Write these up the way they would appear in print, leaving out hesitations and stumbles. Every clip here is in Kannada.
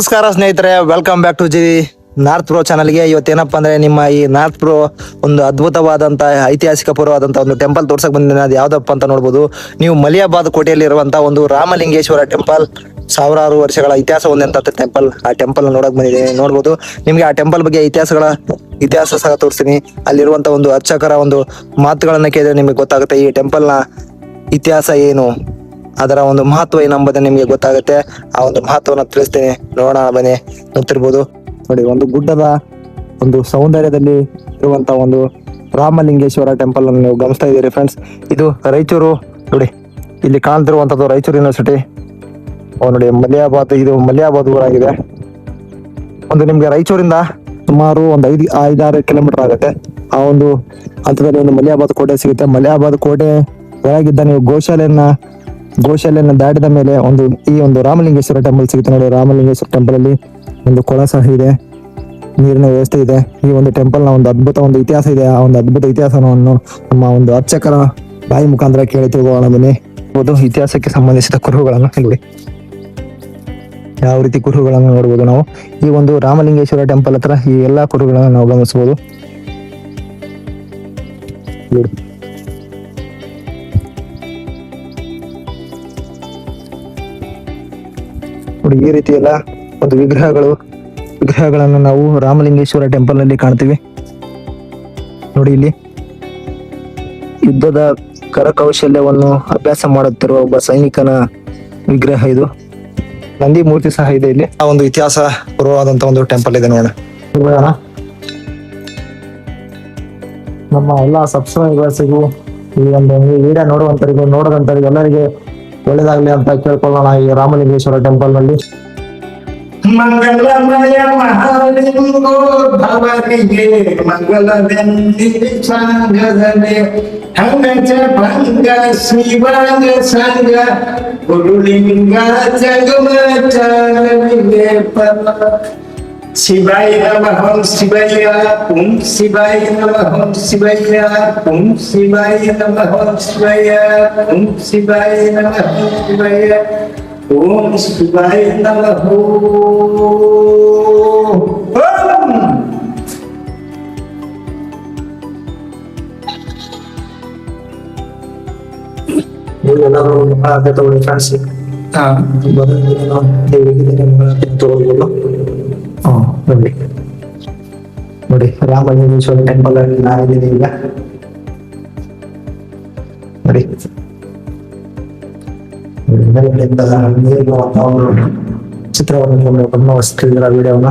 ನಮಸ್ಕಾರ ಸ್ನೇಹಿತರೆ, welcome back to the north bro ಚಾನಲ್ಗೆ. ಇವತ್ತೇನಪ್ಪ ಅಂದ್ರೆ ನಿಮ್ಮ ಈ ನಾರ್ತ್ ಪ್ರೋ ಒಂದು ಅದ್ಭುತವಾದಂತ ಐತಿಹಾಸಿಕ ಪೂರ್ವವಾದಂತ ಒಂದು ಟೆಂಪಲ್ ತೋರ್ಸಕ್ ಬಂದಿದ್ದೇನೆ. ಅದು ಯಾವ್ದಪ್ಪ ಅಂತ ನೋಡ್ಬೋದು. ನೀವು ಮಲಿಯಾಬಾದ್ ಕೋಟೆಯಲ್ಲಿರುವಂತ ಒಂದು ರಾಮಲಿಂಗೇಶ್ವರ ಟೆಂಪಲ್, ಸಾವಿರಾರು ವರ್ಷಗಳ ಇತಿಹಾಸ ಹೊಂದಂತ ಟೆಂಪಲ್. ಆ ಟೆಂಪಲ್ ನೋಡಕ್ ಬಂದಿದ್ದೀನಿ. ನೋಡ್ಬೋದು ನಿಮ್ಗೆ ಆ ಟೆಂಪಲ್ ಬಗ್ಗೆ ಇತಿಹಾಸ ಸಹ ತೋರಿಸ್ತೀನಿ. ಅಲ್ಲಿರುವಂತ ಒಂದು ಅರ್ಚಕರ ಒಂದು ಮಾತುಗಳನ್ನ ಕೇಳಿದ್ರೆ ನಿಮಗೆ ಗೊತ್ತಾಗುತ್ತೆ ಈ ಟೆಂಪಲ್ ನ ಇತಿಹಾಸ ಏನು, ಅದರ ಒಂದು ಮಹತ್ವ ಏನಂಬುದು ನಿಮಗೆ ಗೊತ್ತಾಗುತ್ತೆ. ಆ ಒಂದು ಮಹತ್ವವನ್ನು ತಿಳಿಸ್ತೇನೆ, ನೋಡೋಣ ಬನ್ನಿ. ನೋಡ್ತಿರ್ಬೋದು ನೋಡಿ, ಒಂದು ಗುಡ್ಡದ ಒಂದು ಸೌಂದರ್ಯದಲ್ಲಿ ಇರುವಂತ ಒಂದು ರಾಮಲಿಂಗೇಶ್ವರ ಟೆಂಪಲ್ ಅನ್ನು ನೀವು ಗಮನಿಸ್ತಾ ಇದ್ದೀರಿ ಫ್ರೆಂಡ್ಸ್. ಇದು ರಾಯಚೂರು ನೋಡಿ, ಇಲ್ಲಿ ಕಾಣ್ತಿರುವಂತದ್ದು ರಾಯಚೂರು ಯೂನಿವರ್ಸಿಟಿ. ನೋಡಿ ಇದು ಮಲಿಯಾಬಾದ್ ಊರಾಗಿದೆ. ಒಂದು ನಿಮ್ಗೆ ರಾಯಚೂರಿಂದ ಸುಮಾರು ಒಂದು 5-6 ಕಿಲೋಮೀಟರ್ ಆಗುತ್ತೆ. ಆ ಒಂದು ಹಂತದಲ್ಲಿ ಒಂದು ಮಲಿಯಾಬಾದ್ ಕೋಟೆ ಸಿಗುತ್ತೆ. ಮಲಿಯಾಬಾದ್ ಕೋಟೆ ಒಳಗಿದ್ದ ನೀವು ಗೋಶಾಲೆಯನ್ನ ದಾಟಿದ ಮೇಲೆ ಈ ಒಂದು ರಾಮಲಿಂಗೇಶ್ವರ ಟೆಂಪಲ್ ಸಿಗುತ್ತೆ. ನೋಡಿ, ರಾಮಲಿಂಗೇಶ್ವರ ಟೆಂಪಲ್ ಅಲ್ಲಿ ಒಂದು ಕೊಳ ಸಹ ಇದೆ, ನೀರಿನ ವ್ಯವಸ್ಥೆ ಇದೆ. ಈ ಒಂದು ಟೆಂಪಲ್ ನ ಒಂದು ಅದ್ಭುತ ಒಂದು ಇತಿಹಾಸ ಇದೆ. ಆ ಒಂದು ಅದ್ಭುತ ಇತಿಹಾಸವನ್ನು ನಮ್ಮ ಒಂದು ಅರ್ಚಕರ ಬಾಯಿ ಮುಖಾಂತರ ಕೇಳಿ ತಿಳ್ಕೊಳ್ಳೋಣ ಬನ್ನಿ. ಇತಿಹಾಸಕ್ಕೆ ಸಂಬಂಧಿಸಿದ ಕುರುಹುಗಳನ್ನು ನೋಡಿ, ಯಾವ ರೀತಿ ಕುರುಹುಗಳನ್ನು ನೋಡಬಹುದು ನಾವು ಈ ಒಂದು ರಾಮಲಿಂಗೇಶ್ವರ ಟೆಂಪಲ್ ಹತ್ರ. ಈ ಎಲ್ಲಾ ಕುರುಹುಗಳನ್ನು ನಾವು ಗಮನಿಸಬಹುದು. ನೋಡಿ, ಈ ರೀತಿ ಎಲ್ಲ ಒಂದು ವಿಗ್ರಹಗಳನ್ನು ನಾವು ರಾಮಲಿಂಗೇಶ್ವರ ಟೆಂಪಲ್ ನಲ್ಲಿ ಕಾಣ್ತೀವಿ. ನೋಡಿ, ಇಲ್ಲಿ ಯುದ್ಧದ ಕರಕೌಶಲ್ಯವನ್ನು ಅಭ್ಯಾಸ ಮಾಡುತ್ತಿರುವ ಒಬ್ಬ ಸೈನಿಕನ ವಿಗ್ರಹ ಇದು. ನಂದಿ ಮೂರ್ತಿ ಸಹ ಇದೆ ಇಲ್ಲಿ. ಆ ಒಂದು ಇತಿಹಾಸ ಪೂರ್ವವಾದಂತ ಒಂದು ಟೆಂಪಲ್ ಇದೆ ನೋಡೋಣ. ನಮ್ಮ ಎಲ್ಲಾ ಸಬ್ಸ್ಕ್ರೈಬರ್ಸಿಗೂ ಈ ಒಂದು ವಿಡಿಯೋ ನೋಡೋದಂತರಿಗೂ ಎಲ್ಲರಿಗೆ ಒಳ್ಳೇದಾಗ್ಲಿ ಅಂತ ಕೇಳ್ಕೊಳ್ಳೋಣ. ಈ ರಾಮಲಿಂಗೇಶ್ವರ ಟೆಂಪಲ್ ನಲ್ಲಿ ಮಂಗಲಮಯ ಮಹಾಲಿಂಗೋ ಭವನಿಗೆ ಮಂಗಲವೆಂದಿ ಸಂಗದನೆ ಹಂಗಚ ಭಂಗ ಶಿವಾಂಗ ಸಂಗ ಗುರುಲಿಂಗ ಜಗಮಚಾರನಿಗೆ ಪರ. ಶಿವಾಯ ನಮಃ ಶಿವಯ್ಯ ಓಂ ಶಿವಾಯ ನಮಃ ಶಿವಯ್ಯ ಓಂ ಶಿವಾಯ ನಮಃ ಶಿವಯ್ಯ ಓಂ ಶಿವಾಯ ನಮಃ ಶಿವಯ್ಯ ಓಂ ಶಿವಾಯ ನಮಃ ಓಂ. ಎಲ್ಲರೂ ತಗೊಳ್ಳಿ ಫ್ರೆಂಡ್ಸ್. ನೋಡಿ, ರಾಮಲಿಂಗೇಶ್ವರ ಟೆಂಪಲ್ ಅಲ್ಲಿ ನಾನಿದ್ದೀನಿ ಈಗ. ನೋಡಿ, ಚಿತ್ರವನ್ನು ಗಮನಿಸ್ತಿದ್ದೀರ ವಿಡಿಯೋನ.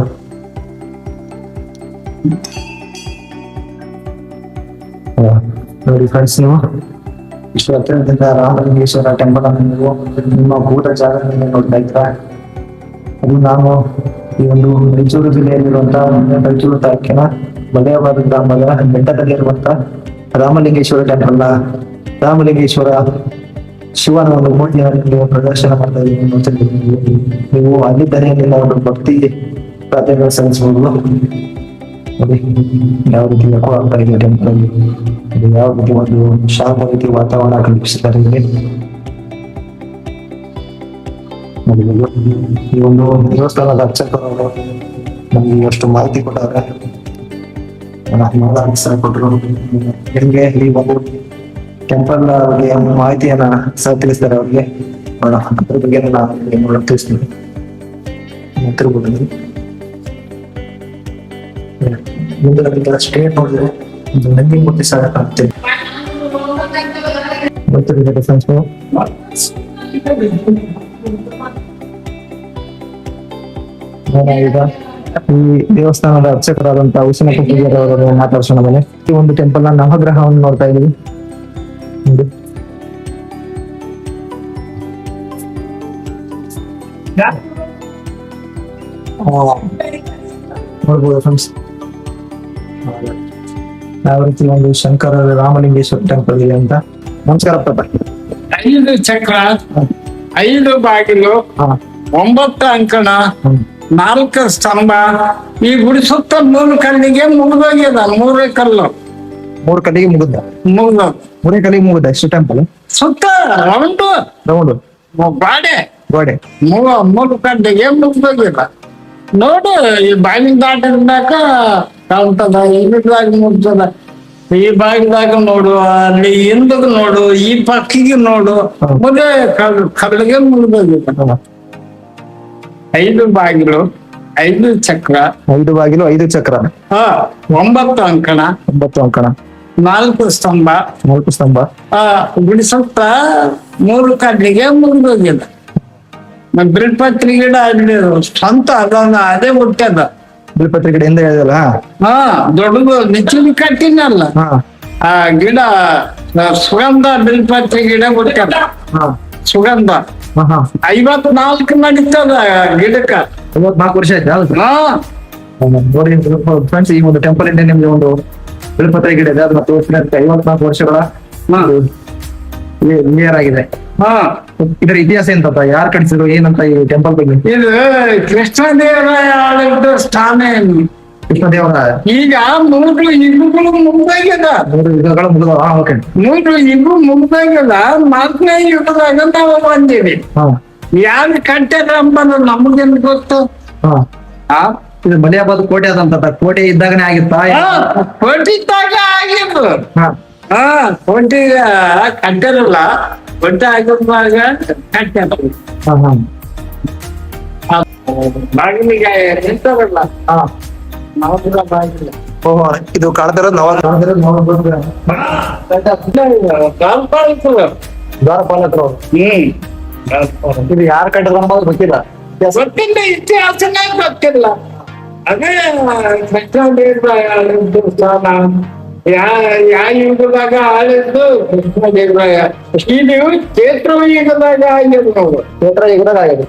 ನೋಡಿ ಫ್ರೆಂಡ್ಸ್, ನೀವು ಇಷ್ಟು ಹತ್ತಿರದಿಂದ ರಾಮಲಿಂಗೇಶ್ವರ ಟೆಂಪಲ್ ಅನ್ನು ನೀವು ನಿಮ್ಮ ಭೂತ ಜಾಗದಲ್ಲಿ ನೋಡ್ತಾ ಇದ್ರ. ಅದು ನಾನು ಈ ಒಂದು ರಾಯಚೂರು ಜಿಲ್ಲೆಯಲ್ಲಿರುವಂತಹ ರಾಯಚೂರು ತಾಲೂಕಿನ ಮಲಿಯಾಬಾದ್ ಗ್ರಾಮದ ಬೆಟ್ಟದಲ್ಲಿರುವಂತ ರಾಮಲಿಂಗೇಶ್ವರ ಟೆಂಪಲ್ ರಾಮಲಿಂಗೇಶ್ವರ ಶಿವನ ಒಂದು ಮೂರ್ತಿಯನ್ನು ನೀವು ಪ್ರದರ್ಶನ ಮಾಡ್ತಾ ಇದ್ದೀವಿ. ನೀವು ಅಲ್ಲಿದ್ದರೆ ನಿಮ್ಮ ಒಂದು ಭಕ್ತಿ ಪ್ರಾರ್ಥನೆ ಸಲ್ಲಿಸಬಹುದು. ನೋಡಿ, ಯಾವ ರೀತಿ ನಗು ಆಗ್ತಾ ಇದೆ ಟೆಂಪಲ್ ಅಲ್ಲಿ. ಯಾವ ರೀತಿ ಒಂದು ಶಾಂತ ರೀತಿ ವಾತಾವರಣ ಕಲ್ಪಿಸಿದ್ದಾರೆ ಇಲ್ಲಿ. ಈ ಒಂದು ದೇವಸ್ಥಾನದ ಅರ್ಚಕರು ನಮ್ಗೆ ಎಷ್ಟು ಮಾಹಿತಿ ಕೊಟ್ಟವ್ರೆ, ಕೊಟ್ಟರು. ನಿಮ್ಗೆ ಈ ಒಂದು ಟೆಂಪಲ್ ಬಗ್ಗೆ ಮಾಹಿತಿಯನ್ನ ಸಹ ತಿಳಿಸ್ತಾರೆ ಅವ್ರಿಗೆ. ನೋಡೋಣ, ಅದ್ರ ಬಗ್ಗೆ ನಾನು ತಿಳಿಸ್ತೀನಿ. ಮುಂದೆ ಸ್ಟೇಟ್ ನೋಡಿದ್ರೆ ಒಂದು ನಂದಿ ಮೂರ್ತಿ ಸಹ ಕಾಣುತ್ತೆ. ಈಗ ಈ ದೇವಸ್ಥಾನದ ಅರ್ಚಕರಾದಂತ ಉಸಿನ ಅವರನ್ನು ಮಾತಾಡ್ಸೋಣ ಬನ್ನಿ. ಈ ಒಂದು ಟೆಂಪಲ್ ನ ನವಗ್ರಹವನ್ನು ನೋಡ್ತಾ ಇದೀವಿ. ನೋಡ್ಬೋದು ಫ್ರೆಂಡ್ಸ್, ಯಾವ ರೀತಿ ಒಂದು ಶಂಕರ ರಾಮಲಿಂಗೇಶ್ವರ ಟೆಂಪಲ್ ಇದೆ ಅಂತ. ನಮಸ್ಕಾರ ಪ್ರಭಾ. 5 ಚಕ್ರ, 5 ಬಾಗಿಲು, 9 ಅಂಕಣ, 4 ಸ್ತಂಭ. ಈ ಗುಡಿ ಸುತ್ತ 3 ಕಲ್ಲಿಗೆ ಮುಗಿದೋಗ್ಯದ. 3 ಕಲ್ಲು, 3 ಕಲ್ಲಿಗೆ ಮುಗಿದ. 3 ಕಲ್ಲಿಗೆ ಮುಗಿದ. ಎಷ್ಟು ಟೆಂಪಲ್ ಸುತ್ತ ರೌಂಡ್ ಗೋಡೆ 3 ಕಲ್ಲಿಗೆ ಮುಗಿದೋಗ್ಯದ. ನೋಡು ಈ ಬಾಗಿಲು ದಾಟದಾಗ ಕಾಣ್ತದ ಇಲ್ಲಿದಾಗ ಮುಟ್ತದ, ಈ ಬಾಗಿಲ್ದಾಗ ನೋಡು, ಅಲ್ಲಿ ಹಿಂದಗ್ ನೋಡು, ಈ ಪಕ್ಕಿಗೆ ನೋಡು, ಮುಂದೆ ಕಲ್ಲಿಗೆ ಮುಗಿದೋಗಿದೆ. 5 ಬಾಗಿಲು, 5 ಚಕ್ರ, 5 ಬಾಗಿಲು 5 ಚಕ್ರ, 9 ಅಂಕಣ, 9 ಅಂಕಣ, 4 ಸ್ತಂಭ, 4 ಸ್ತಂಭ, ಗುಡಿ ಸುತ್ತ 3 ಕಡ್ಲಿಗೆ ಮುಗಿದೋಗಿದೆ. ಬಿಲ್ಪತ್ರಿ ಗಿಡ ಅಲ್ಲಿ ಸ್ವಂತ ಅದನ್ನ ಅದೇ ಹುಟ್ಟ್ಯದ. ಬಿಲ್ಪತ್ರಿ ಗಿಡ ಹಿಂದೆ ಹೇಳಿದಲ್ಲ. ದೊಡ್ಡದು ನಿಚ್ಚಿನ ಕಟ್ಟಿನಲ್ಲ, ಆ ಗಿಡ ಸುಗಂಧ ಬಿಲ್ಪತ್ರಿ ಗಿಡ ಹುಟ್ಟ್ಯದ. ಸುಗಂಧ 54 ನಡೀತದ ಗಿಡಕ್ಕ. 54 ವರ್ಷ ಆಯ್ತಾ? ನೋಡಿ ಫ್ರೆಂಡ್ಸ್, ಈ ಒಂದು ಟೆಂಪಲ್ ಇಂದ ನಿಮ್ಗೆ ಒಂದು ಬಿಲ್ಪತ್ರಿ ಗಿಡ ಇದೆ, ಅದನ್ನ ತೋರಿಸಿದಂತೆ 54 ವರ್ಷಗಳ ನಿಯರ್ ಆಗಿದೆ. ಇದರ ಇತಿಹಾಸ ಎಂತ, ಯಾರು ಕಟ್ಟಿಸಿದ್ರು ಏನಂತ ಈ ಟೆಂಪಲ್ ಬಗ್ಗೆ? ಇದು ಕೃಷ್ಣದೇವರಾಯ ಆಳಿದ್ದ ಸ್ಥಾನ. ಕೃಷ್ಣದೇವರಾಯ ಈಗ 3 ಯುಗಗಳು ಮುಗ್ದಾಗ್ಯದ. 3 ಯುಗಗಳು ಮುಗಿದ. 3 ಯುಗ ಮುಗ್ದಾಗ್ಯದ. 4ನೇ ಯುಗದಾಗ ನಾವು ಬಂದೀವಿ. ಯಾರು ಕಟ್ಟ್ಯಾರ ಅಂಬದು ನಮಗೇನ್ ಗೊತ್ತು? ಇದು ಮಲಿಯಾಬಾದ್ ಕೋಟೆ ಅದಂತ, ಕೋಟೆ ಇದ್ದಾಗನೇ ಆಗಿತ್ತಾ? ಕೋಟೆ ಇದ್ದಾಗ ಆಗಿದ್ದು. ಕೋಟೆ ಕಟ್ಟಾರಲ್ಲ, ಕೋಟೆ ಆಗಿರುವಾಗ ಕಟ್ಟ್ಯಾರ. ಬಾಗಿಲಿಗೆ ನಿಂತಾರಲ್ಲ, ನವಗ್ರಹ ಬಾಗಿಲು. ಇದು ಕಾಣ್ತಾ ಇರೋದು ದ್ವಾರಪಾಲಕರು. ಇದು ಯಾರು ಕಟ್ಟಿದ್ರು ಅನ್ನೋದು ಗೊತ್ತಿಲ್ಲ. ಗೊತ್ತಿಲ್ಲ, ಇತಿಹಾಸನೇ ಗೊತ್ತಿಲ್ಲ. ಅದೇ ಕೃಷ್ಣದೇವರಾಯ ಆಳಿದ್ದು ಸ್ಥಾನ. ಯಾವ ಯುಗದಾಗ ಆಳಿದ್ದು ಕೃಷ್ಣದೇವರಾಯ. ಇದು ಚೈತ್ರ ಯುಗದಾಗ ಆಗಿದ್ದು. ನಾವು ಚೈತ್ರ ಯುಗದಾಗ ಆಗಿದೆ.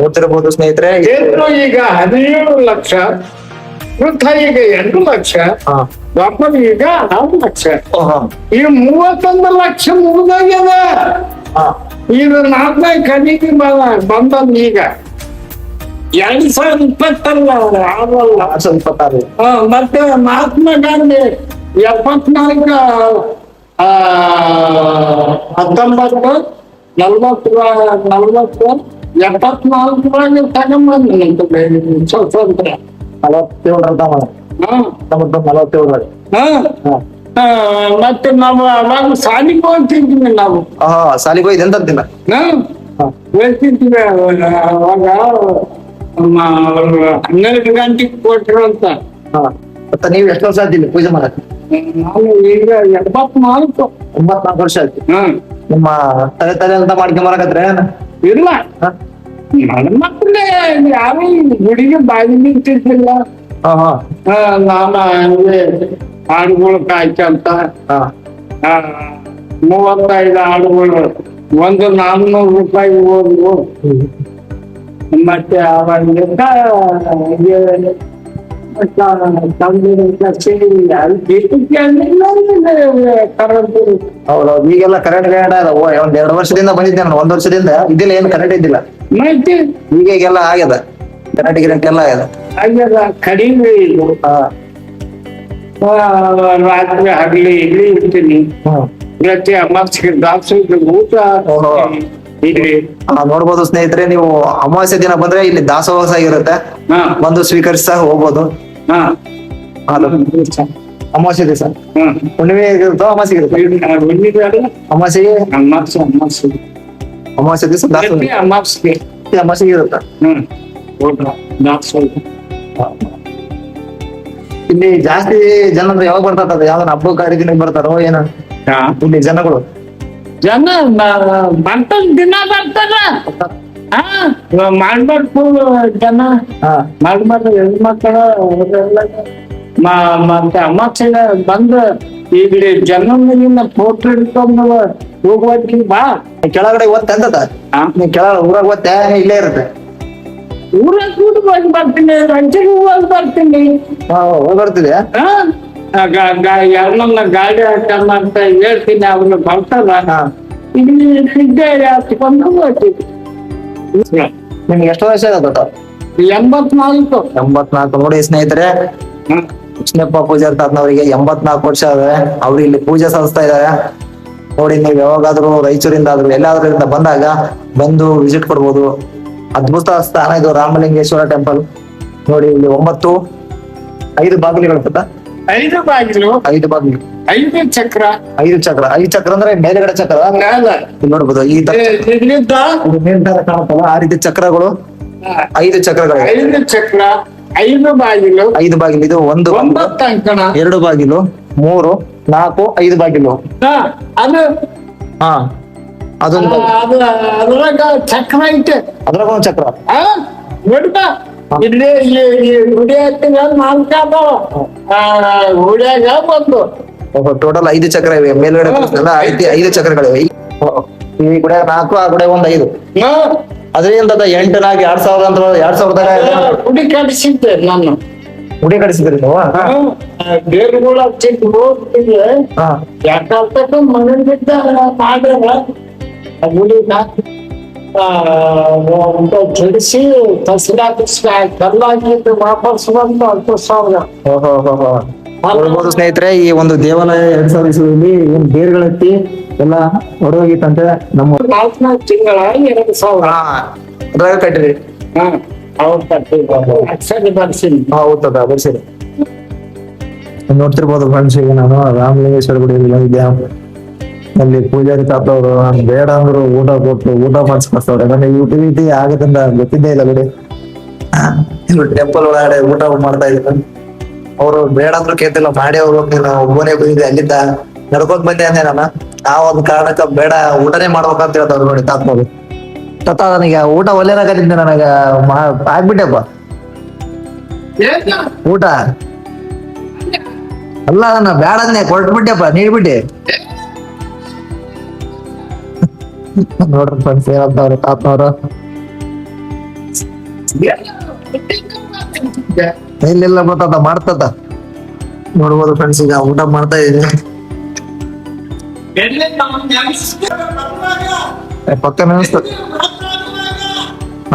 ಓದ್ತಿರ್ಬೋದು ಸ್ನೇಹಿತರೆ. ಚೈತ್ರ ಈಗ 17 ಲಕ್ಷ, ಕೃತ ಈಗ 8 ಲಕ್ಷ, ದ್ವಾಪರ ಈಗ 4 ಲಕ್ಷ. ಈಗ 31 ಲಕ್ಷ ಮುಗಿದೋಗ್ಯದ. ಇದು 4ನೇ ಕಲಿಗೆ ಬಂದದ್. ಈಗ 2020 ಆಗಲ್ಲ, 2026. ಮತ್ತೆ ಮಹಾತ್ಮ ಗಾಂಧಿ 74, 19, 40, 74 ತಗೊಂಬಂದ ಸ್ವಾತಂತ್ರ್ಯ. 47. ಮತ್ತೆ ನಾವು ಅವಾಗ ಸಾಲಿಗೆ ಹೋಗ್ತಿದ್ವಿ. ನಾವು ಸಾಲಿಗೆ ಹೋಯ್ತು ಎಂತಿಲ್ಲ ಹೋಗ್ತಿದ್ವಿ. ಅವಾಗ 12 ಗಂಟೆಗೆ ಕೊಟ್ರು ಅಂತ. ಮತ್ತೆ ನೀವು ಎಷ್ಟು ವರ್ಷ ಆಯ್ತು ಪೂಜೆ ಮಾಡಕ್ಕೆ? ನಾನು ಈಗ 84. 94 ವರ್ಷ ಆಯ್ತು. ನಿಮ್ಮ ತಲೆ ಅಂತ ಮಾಡ್ಕೊಂಬರಕತ್ರೆ? ಇಲ್ಲ, ನನ್ನ ಮಕ್ಕಳೇ ಯಾರು ಗುಡಿಗೆ ಬಾಗಿ ನಿಂತಿರ್ಲಿಲ್ಲ. ನಾನು ಹಂಗೆ ಹಾಡುಗಳು ಕಾಯ್ಕಂತ 35 ಹಾಡುಗಳು, ಒಂದು 400 ರೂಪಾಯಿ ಹೋದ್ವು. ಮತ್ತೆ ಅವಾಗಿಂದ ಹೌದೌದು, ಈಗೆಲ್ಲ ಕರೆಂಟ್ ಒಂದ್ 2 ವರ್ಷದಿಂದ ಬಂದಿದ್ದೆ ನಾನು. 1 ವರ್ಷದಿಂದ ಇದಿಲ್ಲ, ಏನು ಕರೆಂಟ್ ಇದ್ದಿಲ್ಲ. ಈಗೆಲ್ಲ ಆಗ್ಯದ, ಕರೆಂಟ್ ಗಿರೆಂಟ್ ಎಲ್ಲ ಆಗ್ಯದ. ಕಡಿಮೆ ಇದು. ರಾತ್ರಿ ಹಗಲಿ ಇಲ್ಲಿ ಇರ್ತೀನಿ. ಪ್ರತಿ ಅಮಾವಾಸ್ಯೆ ದಾಸೋಹ ಊಟ ಇಲ್ಲಿ ನೋಡ್ಬೋದು ಸ್ನೇಹಿತರೆ. ನೀವು ಅಮಾವಾಸ್ಯೆ ದಿನ ಬಂದ್ರೆ ಇಲ್ಲಿ ದಾಸೋಹ ಇರುತ್ತೆ, ಬಂದು ಸ್ವೀಕರಿಸ ಹೋಗ್ಬೋದು. ಅಮಾವಾಸ್ಯೆ ದಿವಸ ಹುಣ್ಣಿಮೆ ಇರುತ್ತೋ ಅಮಾವಾಸ್ಯೆ ಇರುತ್ತೆ? ಅಮಾವಾಸ್ಯೆಗೆ ಅಮಾವಾಸ್ಯೆ ದಿವಸ ಅಮಾವಾಸ್ಯೆಗೆ ಇರುತ್ತೆ. ಇಲ್ಲಿ ಜಾಸ್ತಿ ಜನ ಅಂದ್ರೆ ಯಾವಾಗ ಬರ್ತಾರ? ಯಾವ್ದನ್ನ ಹಬ್ಬ ಕಾರ್ಯಕ್ರಮಕ್ಕೆ ಬರ್ತಾರೋ ಏನೋ ಇಲ್ಲಿ ಜನಗಳು? ಜನ ದಿನ ಬರ್ತಾರ. ಮಾಡ್ಬಾರ್ದು ಜನ, ಮಾಡ್ಬಾರ್ದು ಹೆಣ್ಮಕ್ಳು ಅವರೆಲ್ಲ. ಮತ್ತೆ ಅಮಾವಾಸ್ಯೆಗೆ ಬಂದ ಇಲ್ಲಿ ಜನ ಫೋಟೋ ಹಿಡ್ಕೊಂಡು ಹೋಗೋದಕ್ಕೆ ಬಾ. ಕೆಳಗಡೆ ಓದ್ತಾ ಅಂತದ? ನೀ ಕೆಳಗಡೆ ಊರಾಗ ಓದ್ತಾ ಇಲ್ಲೇ ಇರುತ್ತೆ? ಊರಾಗ ಕೂಡ ಹೋಗಿ ಬರ್ತೀನಿ, ರಂಚೆಗೆ ಹೋಗಿ ಬರ್ತೀನಿ. ಹೋಗಿ ಬರ್ತಿದ್ಯಾ? ಯಾರನ್ನ ಗಾಡಿ ಹಾಕಲ್ಲ ಅಂತ ಹೇಳ್ತೀನಿ, ಅವ್ರನ್ನ ಬರ್ತಾರ. ಇಲ್ಲಿ ಸಿದ್ದೆ ಹಚ್ಕೊಂಡು ಹೋಗ್ತೀವಿ. ನಿಮ್ಗೆ ಎಷ್ಟು ವರ್ಷ ಆಗುತ್ತೆ? 84. 84. ನೋಡಿ ಸ್ನೇಹಿತರೆ, ಕೃಷ್ಣಪ್ಪ ಪೂಜಾರ್ ತಾತನವರಿಗೆ 84 ವರ್ಷ ಆದ್ರೆ ಅವ್ರು ಇಲ್ಲಿ ಪೂಜೆ ಸಲ್ಲಿಸ್ತಾ ಇದಾರೆ. ನೋಡಿ, ನೀವು ಯಾವಾಗಾದ್ರೂ ರಾಯಚೂರಿಂದ ಆದ್ರೂ ಎಲ್ಲಾದ್ರೂ ಬಂದಾಗ ಬಂದು ವಿಸಿಟ್ ಕೊಡ್ಬೋದು. ಅದ್ಭುತ ಸ್ಥಾನ ಇದು ರಾಮಲಿಂಗೇಶ್ವರ ಟೆಂಪಲ್. ನೋಡಿ ಇಲ್ಲಿ 9 5 ಬಾಗಿಲುಗಳು ಗೊತ್ತಾ? 5 ಬಾಗಿಲು, 5 ಬಾಗಿಲು, 5 ಚಕ್ರ, 5 ಚಕ್ರ. 5 ಚಕ್ರ ಅಂದ್ರೆ ಮೇಲ್ಗಡೆ ಚಕ್ರ ಮ್ಯಾಲ ಇಲ್ಲಿ ನೋಡ್ಬೋದು. ಈ ತರ ಇದ್ರಿಂದ ಇದು ಮೇಲ್ಗಡೆ ಕಾಣುತ್ತಲ್ಲ, ಆ ರೀತಿ ಚಕ್ರಗಳು 5 ಚಕ್ರಗಳು. 5 ಚಕ್ರ, 5 ಬಾಗಿಲು, 5 ಬಾಗಿಲು. ಇದು 1 9 ಅಂಕಣ. 2 ಬಾಗಿಲು, 3, 4, 5 ಬಾಗಿಲು. ಹಾ, ಅದು ಹಾ, ಅದೊಂದು ಬಾಗಿಲು. ಅದ್ರಾಗ ಚಕ್ರ ಐತೆ. ಅದ್ರಾಗ ಒಂದು ಚಕ್ರ. ಆ ನೋಡ್ಬಾ, ಇಲ್ಲಿ ಈ ಗುಡಿ ಹತ್ತಿರ 4 ಅದಾವ. ಗುಡಿಯಾಗ ಒಂದು ಟೋಟಲ್ 5 ಚಕ್ರ ಇವೆ. ಮೇಲ್ಗಡೆ ತೋರಿಸ್ನಲ್ಲ, 5 ಚಕ್ರಗಳಿವೆ. ಈ ಗುಡಿಯಾಗ 4, ಆ ಗುಡಿಯಾಗ ಒಂದು 5. ಹಾ, ಅದರಿಂದ 8 ನಾಗ 2000 ಅಂತ 2000ದಾಗ ಗುಡಿ ಕಟ್ಟಿಸಿದ್ದೆ ನಾನು. ಗುಡಿ ಕಡಿಸಿದ್ರಿ ನೀವು? ಬೇರುಗಳು ಹಚ್ಚಿಟ್ಟು ಹೋಗ್ತಿದ್ದೆ. ಹಾ. ಯಾಕಂತ ಮನೆ ಬಿದ್ದ ಮಾಡ್ಯಾರ ಆ ಗುಡಿನ ಕೆಡಿಸಿ ಕಲ್ಲಾಗಿದ್ದು ವಾಪಸ್ ಬಂದು 10,000. ನೋಡ್ಬೋದು ಸ್ನೇಹಿತರೆ, ಈ ಒಂದು ದೇವಾಲಯ 2000 ಇಸ್ವಿಯಲ್ಲಿ ಏನ್ ಬೇರ್ಗಳೆತ್ತಿ ಎಲ್ಲ ಹೊರಗೋಗಿತ್ತಂತೆ. ನಮ್ಮ 4 ತಿಂಗಳ 2,000. ಅದ್ರಾಗ ಕಟ್ಟಿರಿ. ಅವ್ರು ಕಟ್ಟಿದ್ರು ಅಕ್ಷರ ಬರ್ಸಿನಿ. ಹೌದಾ, ಬರ್ಸಿರಿ. ನೋಡ್ತಿರ್ಬೋದು ಫ್ರೆಂಡ್ಸ್, ಈಗ ನಾನು ರಾಮಲಿಂಗೇಶ್ವರ ಗುಡಿಯಲ್ಲಿ ಬಂದಿದ್ದೆ. ಅಲ್ಲಿ ಪೂಜಾರಿ ತಾತ ಅವರು ಬೇಡ ಅಂದ್ರು ಊಟ ಕೊಟ್ಟು ಊಟ ಮಾಡಿಸ್ಕೊಡ್ತವ್ರೆ. ನನಗೆ ಯುಟಿಲಿಟಿ ಆಗದಿಂದ ಗೊತ್ತಿದ್ದೇ ಇಲ್ಲ ಗುಡಿ. ಟೆಂಪಲ್ ಒಳಗಡೆ ಊಟ ಮಾಡ್ತಾ ಇದ್ದೀನಿ. ಅವರು ಬೇಡ ಅಂದ್ರು ಕೇಳ್ತಿಲ್ಲ, ಮಾಡಿ ಅವ್ರು ನೀನು ಒಬ್ಬನೇ ಬಂದಿದ್ದೆ, ಅಲ್ಲಿದ್ದ ನಡ್ಕೊಂಡ್ ಬಂದೆ ಅಂದೆ ನಾನು. ಆ ಒಂದು ಕಾರಣಕ್ಕ ಬೇಡ ಊಟನೇ ಮಾಡ್ಬೇಕಂತ ಹೇಳ್ತಾವ್ರು ನೋಡಿ ತಾತ್ನವ್ರು. ತಾತ ನನಗೆ ಊಟ ಒಳ್ಳೆನಾಗತ್ತಿದ್ದೆ, ನನಗ ಆಗ್ಬಿಟ್ಟೆಪ್ಪ ಊಟ. ಅಲ್ಲ, ನನ್ನ ಬೇಡ ಅಂದೆ, ಕೊಟ್ಬಿಟ್ಟೆಪ್ಪ, ನೀಡ್ಬಿಟ್ಟೆ. ನೋಡ್ರಿ ಫ್ರೆಂಡ್ಸ್ ಏನಂತವ್ರು ತಾತನವ್ರು. ಇಲ್ಲೆಲ್ಲ ಗೊತ್ತಾತ ಮಾಡ್ತತ. ನೋಡ್ಬೋದು ಫ್ರೆಂಡ್ಸ್, ಈಗ ಊಟ ಮಾಡ್ತಾ ಇದೀನಿ. ಪಕ್ಕ ನೆನೆಸ್ತದ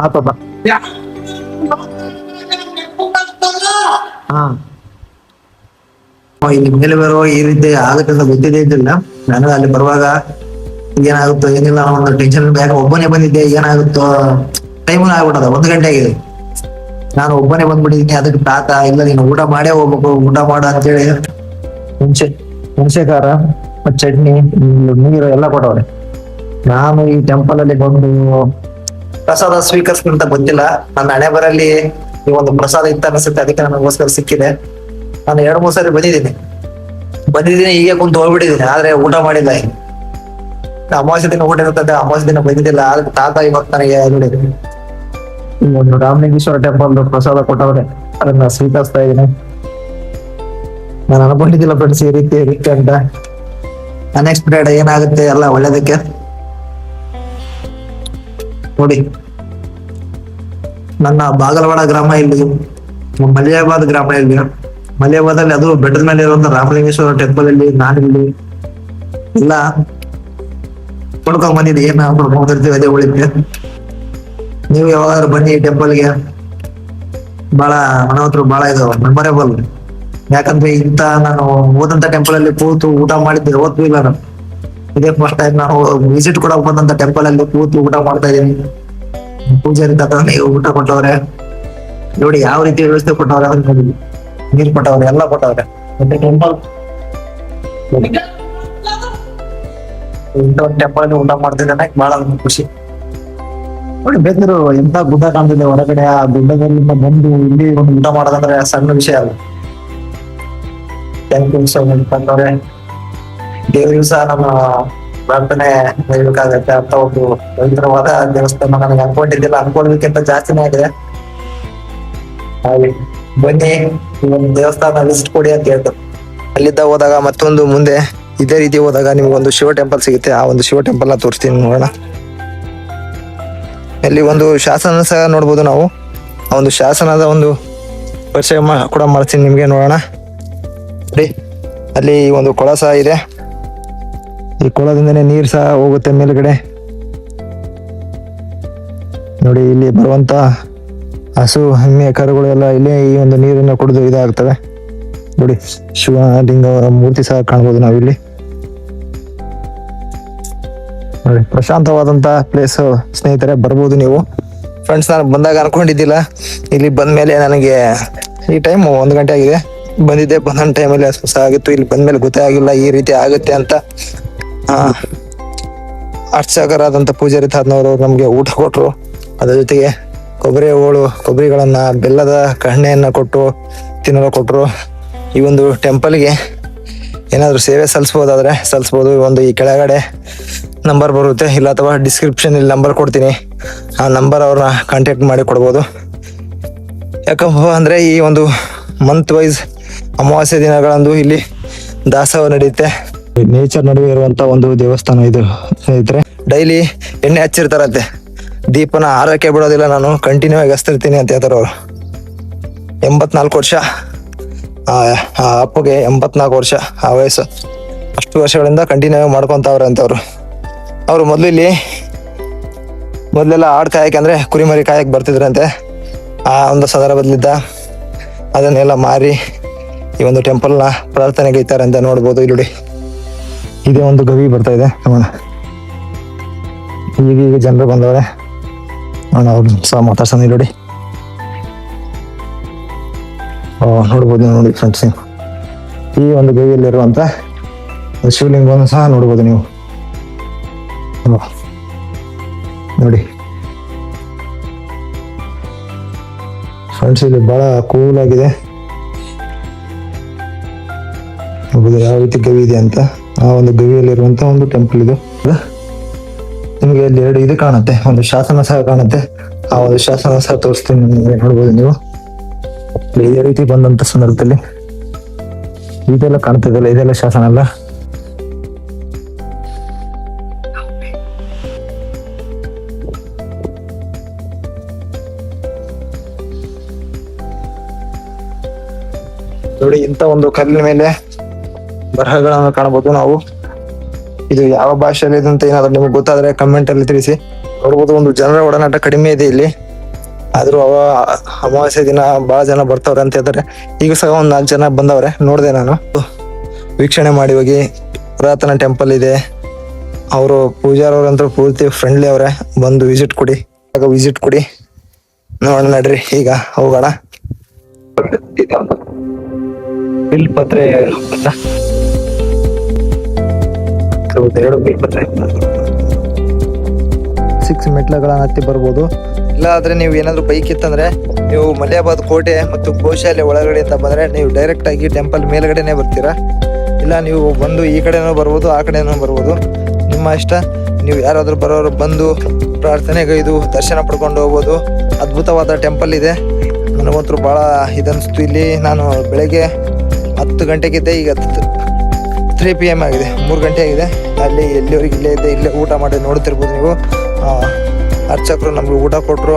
ಆತದ. ಹಾ, ಇಲ್ಲಿ ಮೇಲೆ ಬರುವಾಗ ಈ ರೀತಿ ಆಗುತ್ತೆ ಅಂತ ಗೊತ್ತಿದ್ದೇ ಇದ್ದಿಲ್ಲ. ನಾನು ಅಲ್ಲಿ ಬರುವಾಗ ಏನಾಗುತ್ತೋ ಏನಿಲ್ಲ ಅನ್ನೋ ಒಂದು ಟೆನ್ಷನ್. ಯಾಕೆ ಒಬ್ಬನೇ ಬಂದಿದ್ದೆ, ಏನಾಗುತ್ತೋ ಟೈಮ್ ಆಗ್ಬಿಟ್ಟದ. 1 ಗಂಟೆ ಆಗಿದೆ, ನಾನು ಒಬ್ಬನೇ ಬಂದ್ಬಿಟ್ಟಿದ್ದೀನಿ. ಅದಕ್ಕೆ ತಾತ ಇಲ್ಲ ನೀನು ಊಟ ಮಾಡೇ ಹೋಗ್ಬೇಕು, ಊಟ ಮಾಡ ಅಂತೇಳಿ ಹುಣಸೆ ಖಾರ ಮತ್ ಚಟ್ನಿ ನೀರು ಎಲ್ಲ ಕೊಟ್ಟವ್ರೆ. ನಾನು ಈ ಟೆಂಪಲ್ ಅಲ್ಲಿ ಬಂದು ಪ್ರಸಾದ ಸ್ವೀಕರಿಸ್ಕೊಂತ ಗೊತ್ತಿಲ್ಲ. ನನ್ನ ಹಣೆ ಬರಲ್ಲಿ ಈ ಒಂದು ಪ್ರಸಾದ ಇತ್ತ ಅನಿಸುತ್ತೆ, ಅದಕ್ಕೆ ನನಗೋಸ್ಕರ ಸಿಕ್ಕಿದೆ. ನಾನು 2-3 ಸರಿ ಬಂದಿದ್ದೀನಿ, ಹೀಗೆ ಕುಂತು ಹೋಗ್ಬಿಟ್ಟಿದ್ದೀನಿ, ಆದ್ರೆ ಊಟ ಮಾಡಿಲ್ಲ. ಅಮಾವಾಸ್ಯ ದಿನ ಊಟ ಇರುತ್ತದೆ, ಅಮಾವಾಸ್ಯ ದಿನ ಬಂದಿದ್ದಿಲ್ಲ. ಅದಕ್ಕೆ ತಾತ ಇವತ್ತು ನನಗೆ ನೋಡಿ ಒಂದು ರಾಮಲಿಂಗೇಶ್ವರ ಟೆಂಪಲ್ ಪ್ರಸಾದ ಕೊಟ್ಟವ್ರೆ, ಅದನ್ನ ಸ್ವೀಕರಿಸ್ತಾ ಇದ್ದೀನಿ. ನಾನು ಅನ್ಕೊಂಡಿದ್ದಿಲ್ಲ ಫ್ರೆಂಡ್ಸ್ ಈ ರೀತಿ ಅಂತ. ಅನ್ಎಕ್ಸ್ಪೆಕ್ಟೆಡ್ ಏನಾಗುತ್ತೆ ಎಲ್ಲ ಒಳ್ಳೇದಕ್ಕೆ. ನೋಡಿ, ನನ್ನ ಬಾಗಲವಾಡ ಗ್ರಾಮ ಇಲ್ಲಿ, ಮಲಿಯಾಬಾದ್ ಗ್ರಾಮ ಇಲ್ಲಿ. ಮಲಿಯಾಬಾದಲ್ಲಿ ಅದು ಬೆಟ್ಟದ ಮೇಲೆ ಇರುವಂತ ರಾಮಲಿಂಗೇಶ್ವರ ಟೆಂಪಲ್ ಅಲ್ಲಿ ನಾನಿಲ್ಲಿ ಎಲ್ಲ ನೋಡ್ಕೊಂಡ್ ಬಂದಿದ್ದೆ. ಏನ್ ನೋಡ್ತಿರ್ತೀವಿ ಅದೇ ಉಳಿತೆ. ನೀವು ಯಾವಾಗಾದ್ರೂ ಬನ್ನಿ ಈ ಟೆಂಪಲ್ಗೆ. ಬಹಳ ಮನೋಹತ್ರ ಬಹಳ ಇದಾವ, ಮೆಮೊರೇಬಲ್. ಯಾಕಂದ್ರೆ ಇಂತ ನಾನು ಹೋದಂತ ಟೆಂಪಲ್ ಅಲ್ಲಿ ಕೂತು ಊಟ ಮಾಡಿದ್ದೆ ಯಾವತ್ತೂ ಇಲ್ಲ ನಾನು. ಇದೇ ಫಸ್ಟ್ ಟೈಮ್ ನಾನು ವಿಸಿಟ್ ಕೊಡಕ್ ಬಂದಂತ ಟೆಂಪಲ್ ಅಲ್ಲಿ ಕೂತು ಊಟ ಮಾಡ್ತಾ ಇದ್ದೀನಿ. ಪೂಜಾರಿ ತಾತ ಊಟ ಕೊಟ್ಟವ್ರೆ. ನೋಡಿ ಯಾವ ರೀತಿ ವ್ಯವಸ್ಥೆ ಕೊಟ್ಟವ್ರೆ, ಅದ್ರ ನೀರ್ ಕೊಟ್ಟವ್ರೆ, ಎಲ್ಲ ಕೊಟ್ಟವ್ರೆ. ಮತ್ತೆ ಟೆಂಪಲ್ ಇಂಥ ಒಂದು ಟೆಂಪಲ್ ಅಲ್ಲಿ ಊಟ ಮಾಡ್ತಿದ್ದಾನೆ, ಬಹಳ ಖುಷಿ. ನೋಡಿ ಬೇಕಿದ್ರು ಎಂತ ಗುಡ್ಡ ಕಾಣ್ತಿದೆ ಹೊರಗಡೆ. ಆ ಗುಡ್ಡದಲ್ಲಿಂದ ಬಂದು ಇಲ್ಲಿ ಒಂದು ಊಟ ಮಾಡೋದಂದ್ರೆ ಸಣ್ಣ ವಿಷಯ ಅಲ್ಲ. ಥ್ಯಾಂಕ್ ಯು ಸೊ ಮಚ್ ಬಂದವ್ರೆ. ದೇವರಿಗೂ ಸಹ ನಮ್ಮ ಪ್ರಾರ್ಥನೆ ಹೇಳ್ಬೇಕಾಗತ್ತೆ ಅಂತ ಒಂದು ಪವಿತ್ರವಾದ ದೇವಸ್ಥಾನ. ನನಗೆ ಅನ್ಕೊಂಡಿದ್ದಿಲ್ಲ, ಅನ್ಕೊಳ್ಳೋದಕ್ಕಿಂತ ಜಾಸ್ತಿನೇ ಆಗಿದೆ. ಹಾಗೆ ಬನ್ನಿ, ಈ ಒಂದು ದೇವಸ್ಥಾನ ವಿಸಿಟ್ ಕೊಡಿ ಅಂತ ಹೇಳ್ತಾರೆ. ಅಲ್ಲಿದ್ದ ಹೋದಾಗ ಮತ್ತೊಂದು ಮುಂದೆ ಇದೇ ರೀತಿ ಹೋದಾಗ ನಿಮ್ಗೊಂದು ಶಿವ ಟೆಂಪಲ್ ಸಿಗುತ್ತೆ. ಆ ಒಂದು ಶಿವ ಟೆಂಪಲ್ ನ ತೋರಿಸ್ತೀನಿ, ನೋಡೋಣ. ಇಲ್ಲಿ ಒಂದು ಶಾಸನ ಸಹ ನೋಡ್ಬೋದು ನಾವು. ಆ ಒಂದು ಶಾಸನದ ಒಂದು ಪರಿಚಯ ಕೂಡ ಮಾಡ್ತೀನಿ ನಿಮ್ಗೆ, ನೋಡೋಣ. ನೋಡಿ, ಅಲ್ಲಿ ಒಂದು ಕೊಳ ಸಹ ಇದೆ. ಈ ಕೊಳದಿಂದನೇ ನೀರು ಸಹ ಹೋಗುತ್ತೆ ಮೇಲ್ಗಡೆ. ನೋಡಿ, ಇಲ್ಲಿ ಬರುವಂತ ಹಸು ಎಮ್ಮೆ ಕರುಗಳು ಎಲ್ಲ ಇಲ್ಲಿ ಈ ಒಂದು ನೀರನ್ನು ಕುಡಿದು ಇದಾಗ್ತವೆ. ನೋಡಿ, ಶಿವಲಿಂಗ ಮೂರ್ತಿ ಸಹ ಕಾಣ್ಬೋದು ನಾವಿಲ್ಲಿ. ನೋಡಿ, ಪ್ರಶಾಂತವಾದಂತ ಪ್ಲೇಸ್ ಸ್ನೇಹಿತರೆ, ಬರ್ಬೋದು ನೀವು. ಫ್ರೆಂಡ್ಸ್, ನಾನು ಬಂದಾಗ ಅನ್ಕೊಂಡಿದ್ದಿಲ್ಲ, ಇಲ್ಲಿ ಬಂದ್ಮೇಲೆ ನನಗೆ ಈ ಟೈಮ್ 1 ಗಂಟೆ ಆಗಿದೆ. ಬಂದ ಟೈಮಲ್ಲಿ ಹೊಸ ಆಗಿತ್ತು. ಇಲ್ಲಿ ಬಂದ್ಮೇಲೆ ಗೊತ್ತೇ ಆಗಿಲ್ಲ ಈ ರೀತಿ ಆಗುತ್ತೆ ಅಂತ. ಅರ್ಚಕರಾದಂಥ ಪೂಜಾರಿ ತಾತನವರು ನಮಗೆ ಊಟ ಕೊಟ್ಟರು. ಅದ್ರ ಜೊತೆಗೆ ಕೊಬ್ಬರಿಗಳನ್ನ ಬೆಲ್ಲದ ಕಣ್ಣೆಯನ್ನ ಕೊಟ್ಟು ತಿನ್ನಲು ಕೊಟ್ಟರು. ಈ ಒಂದು ಟೆಂಪಲ್ಗೆ ಏನಾದರೂ ಸೇವೆ ಸಲ್ಲಿಸ್ಬೋದು. ಈ ಕೆಳಗಡೆ ನಂಬರ್ ಬರುತ್ತೆ, ಇಲ್ಲ ಅಥವಾ ಡಿಸ್ಕ್ರಿಪ್ಷನ್ ಇಲ್ಲಿ ನಂಬರ್ ಕೊಡ್ತೀನಿ. ಆ ನಂಬರ್ ಅವ್ರನ್ನ ಕಾಂಟ್ಯಾಕ್ಟ್ ಮಾಡಿ ಕೊಡ್ಬೋದು. ಯಾಕಪ್ಪ ಅಂದರೆ ಈ ಒಂದು ಮಂತ್ ವೈಸ್ ಅಮಾವಾಸ್ಯೆ ದಿನಗಳಂದು ಇಲ್ಲಿ ದಾಸೋಹ ನಡೆಯುತ್ತೆ. ನೇಚರ್ ನಡುವೆ ಇರುವಂತ ಒಂದು ದೇವಸ್ಥಾನ ಇದು ಸ್ನೇಹಿತರೆ. ಡೈಲಿ ಎಣ್ಣೆ ಹಚ್ಚಿರ್ತಾರಂತೆ, ದೀಪನ ಆರಕ್ಕೆ ಬಿಡೋದಿಲ್ಲ, ನಾನು ಕಂಟಿನ್ಯೂ ಆಗಿ ಹಚ್ತಿರ್ತೀನಿ ಅಂತ ಹೇಳ್ತಾರೆ ಅವರು. 84 ವರ್ಷ ಆ ಅಪ್ಪಗೆ 84 ವರ್ಷ ಆ ವಯಸ್ಸು. ಅಷ್ಟು ವರ್ಷಗಳಿಂದ ಕಂಟಿನ್ಯೂ ಮಾಡ್ಕೊಂತವ್ರೆ ಅಂತವ್ರು. ಅವರು ಮೊದಲೆಲ್ಲ ಆಡ್ ಕಾಯಕ್ಕೆ ಅಂದ್ರೆ ಕುರಿಮರಿ ಕಾಯಕ್ಕೆ ಬರ್ತಿದ್ರಂತೆ. ಆ ಒಂದು ಸಂದರ್ಭದಲ್ಲಿದ್ದ ಅದನ್ನೆಲ್ಲ ಮಾರಿ ಈ ಒಂದು ಟೆಂಪಲ್ನ ಪ್ರಾರ್ಥನೆಗೆ ಇದ್ದಾರೆ ಅಂತ ನೋಡ್ಬೋದು. ಇಲ್ಲಿ ನೋಡಿ, ಇದೇ ಒಂದು ಗವಿ ಬರ್ತಾ ಇದೆ ನೋಡೋಣ. ಈಗ ಜನರು ಬಂದವ್ರೆ ನೋಡೋಣ, ಅವ್ರು ಸಹ ಮಾತಾಡ್ಸೋಣ. ನೋಡಿ ನೋಡ್ಬೋದು ನೋಡಿ ಫ್ರೆಂಡ್ಸ್, ಈ ಒಂದು ಗವಿಯಲ್ಲಿರುವಂತ ಶಿವಲಿಂಗವನ್ನು ಸಹ ನೋಡ್ಬೋದು ನೀವು. ನೋಡಿ ಫ್ರೆಂಡ್ಸ್, ಇಲ್ಲಿ ಬಹಳ ಕೂಲ್ ಆಗಿದೆ. ಯಾವ ರೀತಿ ಗವಿ ಇದೆ ಅಂತ. ಆ ಒಂದು ಗವಿಯಲ್ಲಿರುವಂತ ಒಂದು ಟೆಂಪಲ್ ಇದು. ನಿಮಗೆ ಇಲ್ಲಿ 2 ಇದು ಕಾಣುತ್ತೆ, ಒಂದು ಶಾಸನ ಸಹ ಕಾಣುತ್ತೆ. ಆ ಒಂದು ಶಾಸನ ಸಹ ತೋರಿಸ್ತೀನಿ ನಿಮಗೆ, ನೋಡ್ಬೋದು ನೀವು. ಇದೇ ರೀತಿ ಬಂದಂತ ಸಂದರ್ಭದಲ್ಲಿ ಇದೆಲ್ಲ ಕಾಣ್ತಿದೆಯಲ್ಲ, ಇದೆಲ್ಲ ಶಾಸನ ಅಲ್ಲ. ನೋಡಿ, ಇಂಥ ಒಂದು ಕಲ್ಲಿನ ಮೇಲೆ ಬರಹಗಳನ್ನು ಕಾಣಬಹುದು ನಾವು. ಇದು ಯಾವ ಭಾಷೆಯಲ್ಲಿ ಇದೆ ಅಂತ ಏನಾದ್ರು ನಿಮ್ಗೆ ಗೊತ್ತಾದ್ರೆ ಕಮೆಂಟ್ ಅಲ್ಲಿ ತಿಳಿಸಿ. ನೋಡ್ಬೋದು, ಒಂದು ಜನರ ಒಡನಾಟ ಕಡಿಮೆ ಇದೆ ಇಲ್ಲಿ. ಆದ್ರೂ ಅಮಾವಾಸ್ಯೆ ದಿನ ಬಹಳ ಜನ ಬರ್ತಾವ್ರೆ ಅಂತ ಹೇಳ್ತಾರೆ. ಈಗ ಸಹ ಒಂದ್ 4 ಜನ ಬಂದವ್ರೆ, ನೋಡಿದೆ ನಾನು. ವೀಕ್ಷಣೆ ಮಾಡಿ ಹೋಗಿ. ಪುರಾತನ ಟೆಂಪಲ್ ಇದೆ. ಅವರು ಪೂಜಾರವ್ರಂತೂ ಪೂರ್ತಿ ಫ್ರೆಂಡ್ಲಿ ಅವ್ರೆ. ಬಂದು ವಿಸಿಟ್ ಕೊಡಿ ನೋಡೋಣ. ನಡ್ರಿ ಈಗ ಹೋಗೋಣ. ಬಿಲ್ಪತ್ರೆ 6 ಮೆಟ್ಲುಗಳನ್ನ ಹತ್ತಿ ಬರ್ಬೋದು. ಇಲ್ಲ ಆದ್ರೆ ನೀವು ಏನಾದ್ರು ಬೈಕ್ ಇತ್ತಂದ್ರೆ ನೀವು ಮಲಿಯಾಬಾದ್ ಕೋಟೆ ಮತ್ತು ಗೋಶಾಲೆ ಒಳಗಡೆ ಅಂತ ಬಂದ್ರೆ ನೀವು ಡೈರೆಕ್ಟ್ ಆಗಿ ಟೆಂಪಲ್ ಮೇಲ್ಗಡೆನೆ ಬರ್ತೀರಾ. ಇಲ್ಲ ನೀವು ಬಂದು ಈ ಕಡೆನೂ ಬರ್ಬೋದು, ಆ ಕಡೆನೂ ಬರ್ಬೋದು, ನಿಮ್ಮ ಇಷ್ಟ. ನೀವು ಯಾರಾದ್ರೂ ಬರೋರು ಬಂದು ಪ್ರಾರ್ಥನೆಗೈದು ದರ್ಶನ ಪಡ್ಕೊಂಡು ಹೋಗ್ಬೋದು. ಅದ್ಭುತವಾದ ಟೆಂಪಲ್ ಇದೆ. ನನಗಂತೂ ಭಾಳ ಇದನ್ನಿಸ್ತು. ಇಲ್ಲಿ ನಾನು ಬೆಳಗ್ಗೆ 10 ಗಂಟೆಗಿದ್ದೆ, ಈಗ 3 PM ಆಗಿದೆ, 3 ಗಂಟೆ ಆಗಿದೆ. ಅಲ್ಲಿ ಎಲ್ಲಿವರೆಗೆ ಇಲ್ಲೇ ಊಟ ಮಾಡಿ ನೋಡ್ತಿರ್ಬೋದು ನೀವು. ಅರ್ಚಕರು ನಮ್ಗೆ ಊಟ ಕೊಟ್ಟರು,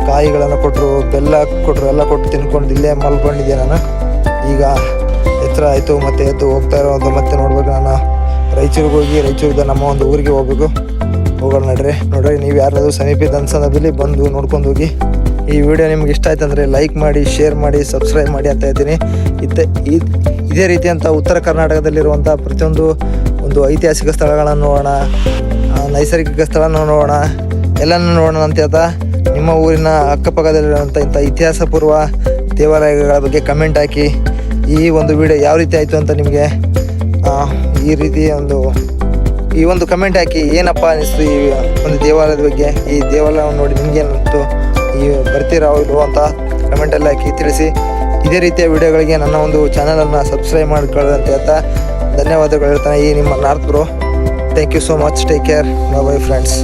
ಕಾಯಿಗಳನ್ನು ಕೊಟ್ಟರು, ಬೆಲ್ಲ ಕೊಟ್ಟರು, ಎಲ್ಲ ಕೊಟ್ಟು ತಿನ್ಕೊಂಡು ಇಲ್ಲೇ ಮಲ್ಕೊಂಡಿದ್ದೆ ನಾನು. ಈಗ ಎತ್ತರ ಆಯಿತು, ಮತ್ತೆ ಎದ್ದು ಹೋಗ್ತಾ ಇರೋದು. ಮತ್ತೆ ನೋಡ್ಬೇಕು, ನಾನು ರಾಯಚೂರಿಗೆ ಹೋಗಿ ರಾಯಚೂರಿಂದ ನಮ್ಮ ಒಂದು ಊರಿಗೆ ಹೋಗೋಣ. ನೋಡ್ರಿ ನೀವು ಯಾರಾದರೂ ಸಮೀಪದ ಸಂದರ್ಭದಲ್ಲಿ ಬಂದು ನೋಡ್ಕೊಂಡು ಹೋಗಿ. ಈ ವಿಡಿಯೋ ನಿಮ್ಗೆ ಇಷ್ಟ ಆಯ್ತು ಅಂದರೆ ಲೈಕ್ ಮಾಡಿ, ಶೇರ್ ಮಾಡಿ, ಸಬ್ಸ್ಕ್ರೈಬ್ ಮಾಡಿ ಅಂತ ಹೇಳ್ತೀನಿ. ಇದೇ ರೀತಿಯಂಥ ಉತ್ತರ ಕರ್ನಾಟಕದಲ್ಲಿರುವಂಥ ಪ್ರತಿಯೊಂದು ಒಂದು ಐತಿಹಾಸಿಕ ಸ್ಥಳಗಳನ್ನು ನೋಡೋಣ, ನೈಸರ್ಗಿಕ ಸ್ಥಳನ ನೋಡೋಣ, ಎಲ್ಲನೂ ನೋಡೋಣ ಅಂತ ಹೇಳ್ತಾ ನಿಮ್ಮ ಊರಿನ ಅಕ್ಕಪಕ್ಕದಲ್ಲಿರುವಂಥ ಇಂಥ ಇತಿಹಾಸ ಪೂರ್ವ ದೇವಾಲಯಗಳ ಬಗ್ಗೆ ಕಮೆಂಟ್ ಹಾಕಿ. ಈ ಒಂದು ವಿಡಿಯೋ ಯಾವ ರೀತಿ ಆಯಿತು ಅಂತ ನಿಮಗೆ ಈ ಒಂದು ಕಮೆಂಟ್ ಹಾಕಿ. ಏನಪ್ಪ ಅನಿಸ್ತು ಈ ಒಂದು ದೇವಾಲಯದ ಬಗ್ಗೆ, ಈ ದೇವಾಲಯವನ್ನು ನೋಡಿ ನಿಮ್ಗೇನಿತ್ತು, ಬರ್ತೀರಾ ಇಲ್ವೋ ಅಂತ ಕಮೆಂಟಲ್ಲಿ ಹಾಕಿ ತಿಳಿಸಿ. ಇದೇ ರೀತಿಯ ವಿಡಿಯೋಗಳಿಗೆ ನನ್ನ ಒಂದು ಚಾನಲನ್ನು ಸಬ್ಸ್ಕ್ರೈಬ್ ಮಾಡಿಕೊಳ್ಳಿ ಅಂತ ಹೇಳ್ತಾ ಧನ್ಯವಾದಗಳು ಹೇಳ್ತಾನೆ. ಈ ನಿಮ್ಮ north bro. Thank you so much. Take care. Bye friends.